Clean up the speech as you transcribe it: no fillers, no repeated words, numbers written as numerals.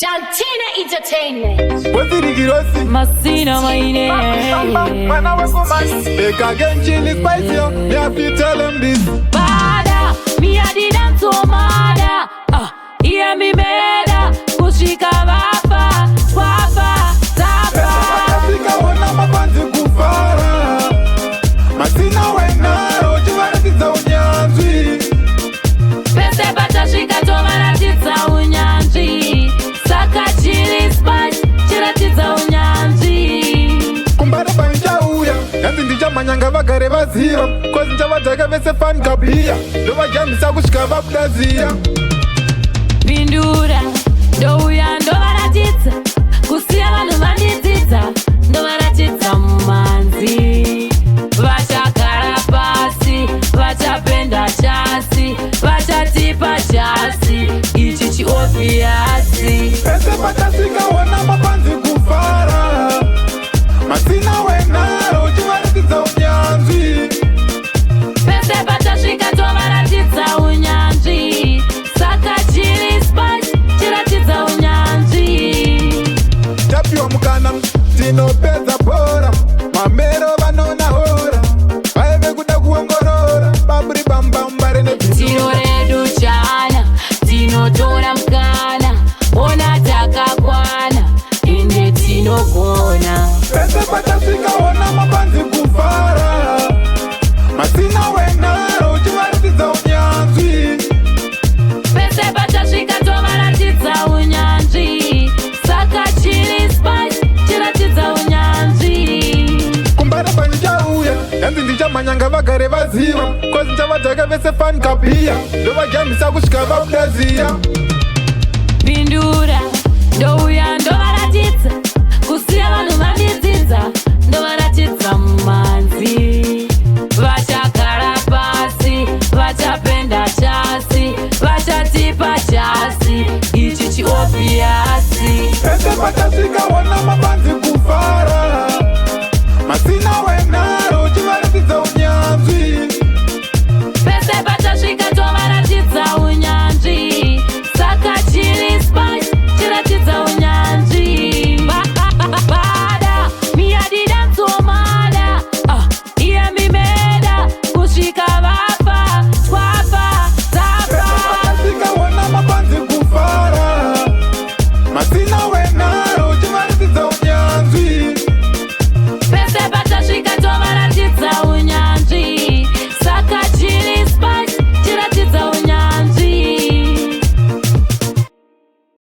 Jantina Entertainment. What's it, Girosi? Masina maine. When I was man, they can get chili spicy. Me have to tell them this. Bada, me a di dance so mada. Hear me meda, kushika baba, wapa, tapa. Afrika wana mapanzi kufara. Masina wena, roji wanatiza unyanzi. Pese bata shika toma ratitza unyanzi. Saka chili spice, chiratitza unyanzi. Kumbara panja uya, yanzi ndija manyanga bagare bazira. Kozi nja wajaga vese fan kabia. Dova jamisa kushika babdazia. Pindura, douya ndo varatidza. Kusiya vanhu vanditidza, ndo varatidza mumanzi. Vachagara pasi, vachapenda chasi, vachatipa chasi, ichi chiobviasi. Pese patasika wana mapanzi kufara. Masina wena, roji wanatiza unyanzi. Pese patasvika tovaratidza unyanzvi. Saka chili spice, chiratidza unyanzvi. Tapiwa mukana, tinopedza bora. Mamero vanona hora. Vaeve kuda kuongorora. Babri bambambare nebisi. Tino redu chana, tinotora mukana. Ona takakwana, ende tinogona. Pese patasika wana mapanzi kufara. Masina wena, roji wanatiza unyanzi. Pese patasvika tovaratidza unyanzvi. Saka chili spice, chiratidza unyanzvi. Kumbara panja uya, yanzi ndija manyanga vagare vaziva. Kozi nja vajaga vese fan kabia. Dova jamisa kushika babdazia. Pindura, douya ndo varatidza. Kusiya vanhu vanditidza, ndo varatidza mumanzi. Vachagara pasi, vachapenda chasi, vachatipa chasi, ichi chiobviasi. Pese patasika wana